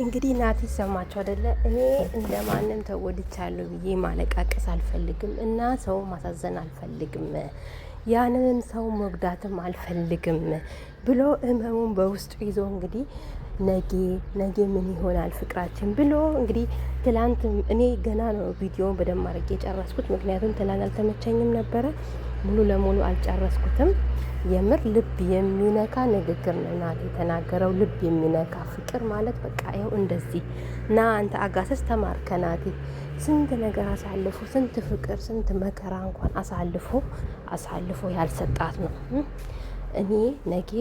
እንግዲህ ናቲ ሰማችሁ አይደለ? እኔ እንደማንም ተጎድቻለሁ ብዬ ማለቃቀስ አልፈልግም እና ሰው ማሳዘን አልፈልግም፣ ያንንም ሰው መጉዳትም አልፈልግም ብሎ ህመሙን በውስጡ ይዞ እንግዲህ ነገ ምን ይሆናል ፍቅራችን ብሎ እንግዲህ ትላንት እኔ ገና ነው ቪዲዮውን በደንብ አድርጌ የጨረስኩት። ምክንያቱም ትላንት አልተመቸኝም ነበረ፣ ሙሉ ለሙሉ አልጨረስኩትም። የምር ልብ የሚነካ ንግግር ነው ናቲ የተናገረው። ልብ የሚነካ ፍቅር ማለት በቃ ይኸው እንደዚህ እና አንተ አጋሰስ ተማር ከናቲ። ስንት ነገር አሳልፎ ስንት ፍቅር ስንት መከራ እንኳን አሳልፎ ያልሰጣት ነው። እኔ ነገ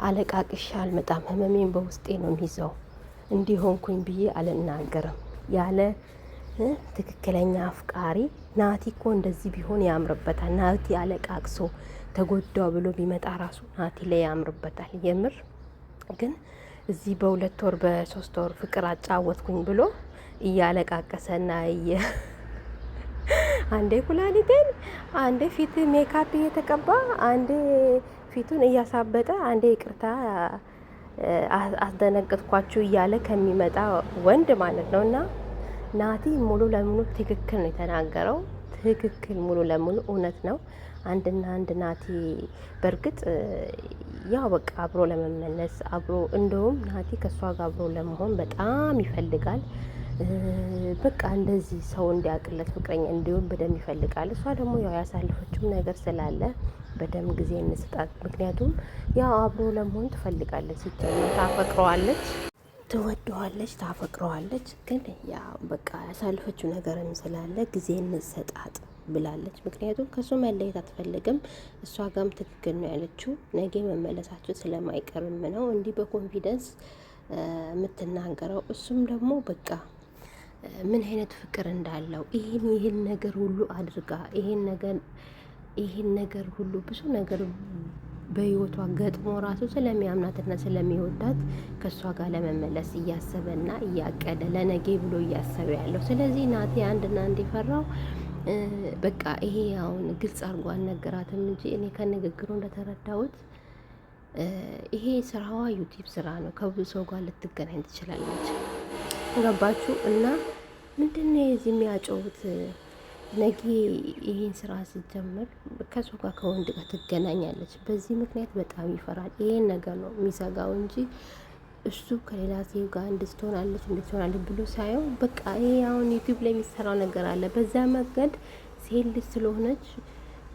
አለቃቅሻ አልመጣም፣ ህመሜን በውስጤ ነው የሚይዘው። እንዲሆንኩኝ ብዬ አልናገርም ያለ ትክክለኛ አፍቃሪ ናቲ እኮ እንደዚህ ቢሆን ያምርበታል። ናቲ አለቃቅሶ ተጎዳው ብሎ ቢመጣ ራሱ ናቲ ላይ ያምርበታል። የምር ግን እዚህ በ2 ወር በ3 ወር ፍቅር አጫወትኩኝ ብሎ እያለቃቀሰና አንዴ ኩላሊቴን አንዴ ፊት ሜካፕ እየተቀባ አንዴ ፊቱን እያሳበጠ አንዴ ይቅርታ አስደነገጥኳችሁ እያለ ከሚመጣ ወንድ ማለት ነው። እና ናቲ ሙሉ ለሙሉ ትክክል ነው የተናገረው። ትክክል ሙሉ ለሙሉ እውነት ነው። አንድና አንድ ናቲ በእርግጥ ያው በቃ አብሮ ለመመለስ አብሮ እንደውም ናቲ ከሷ ጋር አብሮ ለመሆን በጣም ይፈልጋል። በቃ እንደዚህ ሰው እንዲያቅለት ፍቅረኛ እንዲሆን በደንብ ይፈልጋል። እሷ ደግሞ ያው ያሳለፈችው ነገር ስላለ በደንብ ጊዜ እንስጣት። ምክንያቱም ያው አብሮ ለመሆን ትፈልጋለች፣ ሲጀምር ታፈቅረዋለች፣ ትወደዋለች፣ ታፈቅረዋለች። ግን ያው በቃ ያሳለፈችው ነገርም ስላለ ጊዜ እንሰጣት ብላለች። ምክንያቱም ከሱ መለየት አትፈልግም። እሷ ጋም ትክክል ነው ያለችው። ነገ መመለሳችሁ ስለማይቀርም ነው እንዲህ በኮንፊደንስ የምትናገረው። እሱም ደግሞ በቃ ምን አይነት ፍቅር እንዳለው ይህን ነገር ሁሉ አድርጋ ይህን ነገር ሁሉ ብዙ ነገር በህይወቷ ገጥሞ ራሱ ስለሚያምናትና ስለሚወዳት ከእሷ ጋር ለመመለስ እያሰበና እያቀደ ለነገ ብሎ እያሰበ ያለው። ስለዚህ ናቲ አንድና አንድ የፈራው በቃ ይሄ አሁን ግልጽ አድርጎ አልነገራትም እንጂ እኔ ከንግግሩ እንደተረዳሁት ይሄ ስራዋ ዩቲዩብ ስራ ነው። ከብዙ ሰው ጋር ልትገናኝ ትችላለች። ገባችሁ? እና ምንድነው የዚህ የሚያጨውት? ነገ ይሄን ስራ ስትጀምር ከሰው ጋር ከወንድ ጋር ትገናኛለች። በዚህ ምክንያት በጣም ይፈራል። ይሄን ነገር ነው የሚሰጋው እንጂ እሱ ከሌላ ሴት ጋር እንድትሆናለች ብሎ ሳይሆን በቃ ይሄ አሁን ዩቲዩብ ላይ የሚሰራው ነገር አለ። በዛ መንገድ ሴት ልጅ ስለሆነች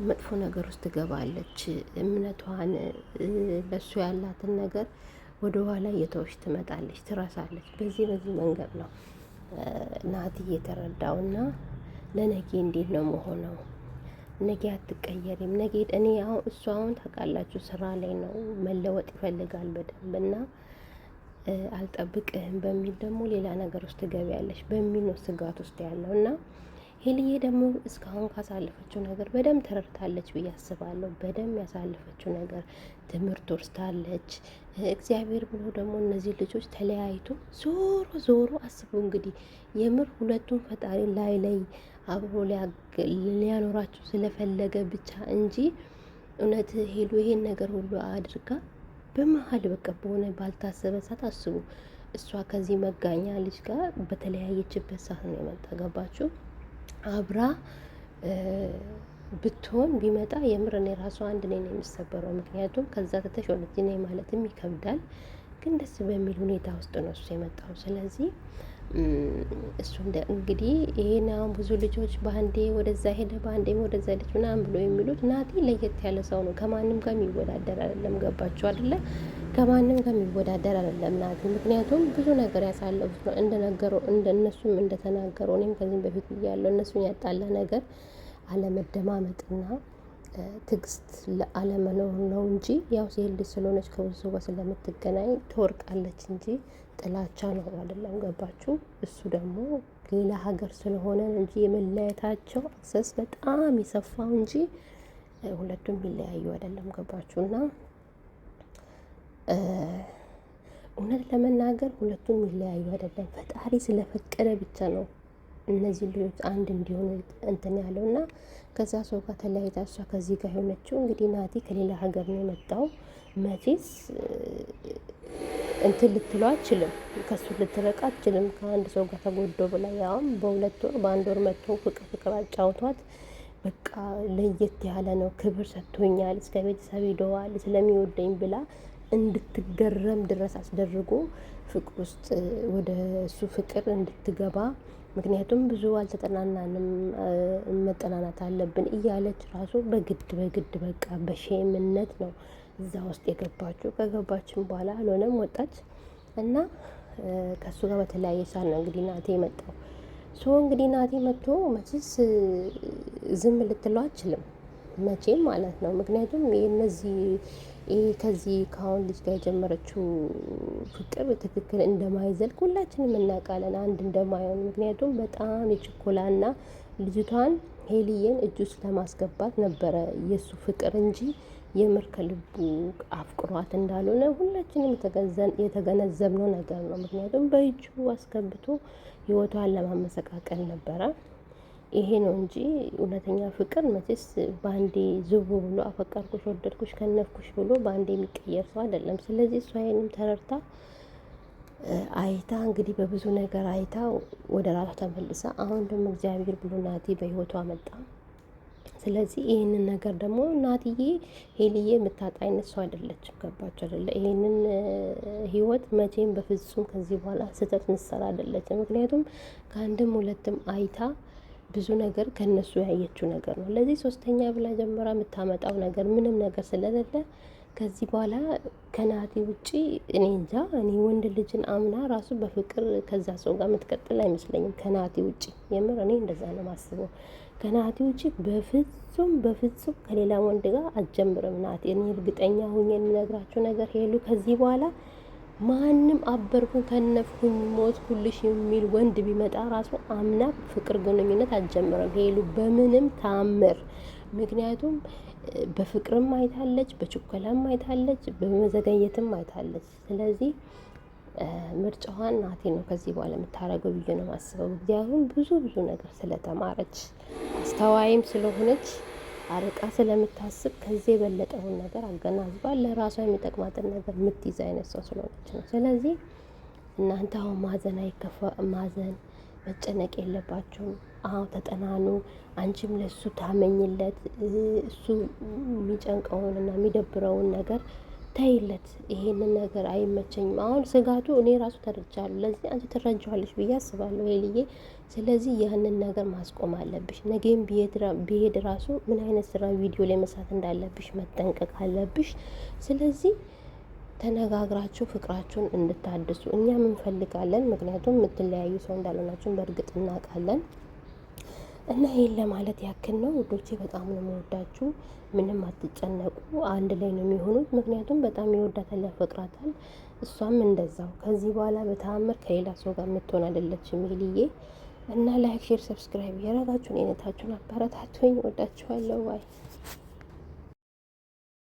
መጥፎ ነገር ውስጥ ትገባለች። እምነቷን ለሱ ያላትን ነገር ወደ ኋላ እየተወች ትመጣለች፣ ትረሳለች። በዚህ መንገድ ነው ናቲ የተረዳውና ለነገ እንዴት ነው መሆነው? ነገ አትቀየሪም። ነገ እኔ አሁን እሱ አሁን ታውቃላችሁ ስራ ላይ ነው፣ መለወጥ ይፈልጋል በደንብና አልጠብቅህም በሚል ደግሞ ሌላ ነገር ውስጥ ትገቢያለሽ በሚል ነው ስጋት ውስጥ ያለው። እና ሄልዬ ደግሞ እስካሁን ካሳለፈችው ነገር በደንብ ተረድታለች ብዬ አስባለሁ። በደንብ ያሳለፈችው ነገር ትምህርት ወስዳለች። እግዚአብሔር ብሎ ደግሞ እነዚህ ልጆች ተለያይቶ ዞሮ አስቡ እንግዲህ የምር ሁለቱም ፈጣሪ ላይ አብሮ ሊያኖራቸው ስለፈለገ ብቻ እንጂ እውነት ሄሉ ይሄን ነገር ሁሉ አድርጋ በመሀል በቃ በሆነ ባልታሰበ ሰዓት አስቡ፣ እሷ ከዚህ መጋኛ ልጅ ጋር በተለያየችበት ሰዓት ነው የመጣ። ገባችሁ? አብራ ብትሆን ቢመጣ የምርን የራሱ አንድ ነኝ ነው የሚሰበረው። ምክንያቱም ከዛ ተተሽ ወደዚህ ነኝ ማለትም ይከብዳል። ግን ደስ በሚል ሁኔታ ውስጥ ነው እሱ የመጣው። ስለዚህ እሱ እንግዲህ ይሄን አሁን ብዙ ልጆች በአንዴ ወደዛ ሄደ በአንዴ ወደዛ ልጅ ምናምን ብሎ የሚሉት ናቲ ለየት ያለ ሰው ነው። ከማንም ጋር የሚወዳደር አይደለም። ገባችሁ አይደለ? ከማንም ጋር የሚወዳደር አይደለም ናቲ። ምክንያቱም ብዙ ነገር ያሳለፉት ነው እንደነገረው እንደነሱም እንደተናገረው። እኔም ከዚህም በፊት ብያለሁ። እነሱን ያጣላ ነገር አለመደማመጥና ትዕግስት አለመኖር ነው እንጂ ያው ሴት ልጅ ስለሆነች ከብዙ ጋር ስለምትገናኝ ትወርቃለች እንጂ ጥላቻ ነው አይደለም። ገባችሁ? እሱ ደግሞ ሌላ ሀገር ስለሆነ እንጂ የመለያየታቸው አክሰስ በጣም የሰፋው እንጂ ሁለቱም ይለያዩ አይደለም። ገባችሁ? እና እውነት ለመናገር ሁለቱም ይለያዩ አይደለም። ፈጣሪ ስለፈቀደ ብቻ ነው እነዚህ ልጆች አንድ እንዲሆኑ እንትን ያለው እና ከዛ ሰው ጋር ተለያይታ እሷ ከዚህ ጋር የሆነችው እንግዲህ ናቲ ከሌላ ሀገር ነው የመጣው። መቼስ እንትን ልትለው አችልም፣ ከሱ ልትረቃ አችልም። ከአንድ ሰው ጋር ተጎዶ ብላ ያውም በ2 ወር በ1 ወር መጥቶ ፍቅር አጫውቷት በቃ ለየት ያለ ነው፣ ክብር ሰጥቶኛል፣ እስከ ቤተሰብ ሄደዋል ስለሚወደኝ ብላ እንድትገረም ድረስ አስደርጎ ፍቅር ውስጥ ወደ እሱ ፍቅር እንድትገባ ምክንያቱም ብዙ አልተጠናናንም መጠናናት አለብን እያለች ራሱ በግድ በቃ በሼምነት ነው እዛ ውስጥ የገባችው። ከገባችን በኋላ አልሆነም ወጣች እና ከእሱ ጋር በተለያየ ሰዓት ነው እንግዲህ ናቴ የመጣው። እንግዲህ ናቴ መጥቶ መቼስ ዝም ልትለው አችልም መቼም ማለት ነው። ምክንያቱም የነዚህ ከዚህ ከአሁን ልጅ ጋር የጀመረችው ፍቅር ትክክል እንደማይዘልቅ ሁላችንም እናውቃለን፣ አንድ እንደማይሆን። ምክንያቱም በጣም የችኮላና ልጅቷን ሄልዬን እጁ ውስጥ ለማስገባት ነበረ የእሱ ፍቅር እንጂ የምር ከልቡ አፍቅሯት እንዳልሆነ ሁላችንም የተገነዘብነው ነገር ነው። ምክንያቱም በእጁ አስገብቶ ህይወቷን ለማመሰቃቀል ነበረ። ይሄ ነው እንጂ እውነተኛ ፍቅር መቼስ በአንዴ ዝው ብሎ አፈቀርኩሽ፣ ወደድኩሽ፣ ከነፍኩሽ ብሎ በአንዴ የሚቀየር ሰው አይደለም። ስለዚህ እሷ ይሄንም ተረድታ አይታ እንግዲህ በብዙ ነገር አይታ ወደ ራሷ ተመልሳ አሁን ደግሞ እግዚአብሔር ብሎ ናቲ በህይወቷ መጣ። ስለዚህ ይህንን ነገር ደግሞ ናትዬ ሄልዬ የምታጣ አይነት ሰው አይደለችም። ገባች አይደለ? ይህንን ህይወት መቼም በፍጹም ከዚህ በኋላ ስህተት ምሰራ አይደለችም። ምክንያቱም ከአንድም ሁለትም አይታ ብዙ ነገር ከነሱ ያየችው ነገር ነው። ለዚህ ሶስተኛ ብላ ጀምራ የምታመጣው ነገር ምንም ነገር ስለሌለ ከዚህ በኋላ ከናቲ ውጪ እኔ እንጃ። እኔ ወንድ ልጅን አምና ራሱ በፍቅር ከዛ ሰው ጋር የምትቀጥል አይመስለኝም ከናቲ ውጪ። የምር እኔ እንደዛ ነው ማስበው። ከናቲ ውጪ በፍጹም ከሌላ ወንድ ጋር አትጀምርም ናቲ። እኔ እርግጠኛ ሁኜ የምነግራቸው ነገር ሄሉ ከዚህ በኋላ ማንም አበርኩኝ፣ ከነፍኩኝ፣ ሞትኩልሽ የሚል ወንድ ቢመጣ ራሱ አምና ፍቅር ግንኙነት አትጀምርም ሄሉ በምንም ታምር። ምክንያቱም በፍቅርም አይታለች፣ በችኮላም አይታለች፣ በመዘገየትም አይታለች። ስለዚህ ምርጫዋን ናቲ ነው ከዚህ በኋላ የምታደርገው ብዬ ነው የማስበው። ምክንያቱም ብዙ ነገር ስለተማረች አስተዋይም ስለሆነች አርቃ ስለምታስብ ከዚህ የበለጠውን ነገር አገናዝባ ለራሷ የሚጠቅማትን ነገር የምትይዝ አይነት ሰው ስለሆነች ነው። ስለዚህ እናንተ አሁን ማዘን መጨነቅ የለባቸውም። ተጠናኑ። አንቺም ለሱ ታመኝለት፣ እሱ የሚጨንቀውንና የሚደብረውን ነገር ተይለት። ይሄንን ነገር አይመቸኝም። አሁን ስጋቱ እኔ ራሱ ተረጃለሁ። ለዚህ አንቺ ትረጃዋለሽ ብዬ አስባለሁ ሄልዬ። ስለዚህ ያንን ነገር ማስቆም አለብሽ። ነገም ቢሄድ ራሱ ምን አይነት ስራ ቪዲዮ ላይ መስራት እንዳለብሽ መጠንቀቅ አለብሽ። ስለዚህ ተነጋግራችሁ ፍቅራችሁን እንድታድሱ እኛም እንፈልጋለን። ምክንያቱም የምትለያዩ ሰው እንዳልሆናችሁን በእርግጥ እናውቃለን። እና ይሄን ለማለት ያክል ነው ውዶቼ። በጣም ነው የምወዳችሁ። ምንም አትጨነቁ፣ አንድ ላይ ነው የሚሆኑት። ምክንያቱም በጣም ይወዳታል፣ ያፈቅራታል። እሷም እንደዛው። ከዚህ በኋላ በተአምር ከሌላ ሰው ጋር የምትሆን አይደለችም ሄልዬ። እና ላይክ፣ ሼር፣ ሰብስክራይብ እያደረጋችሁን አይነታችሁን አበረታቱኝ። ወዳችኋለሁ። ባይ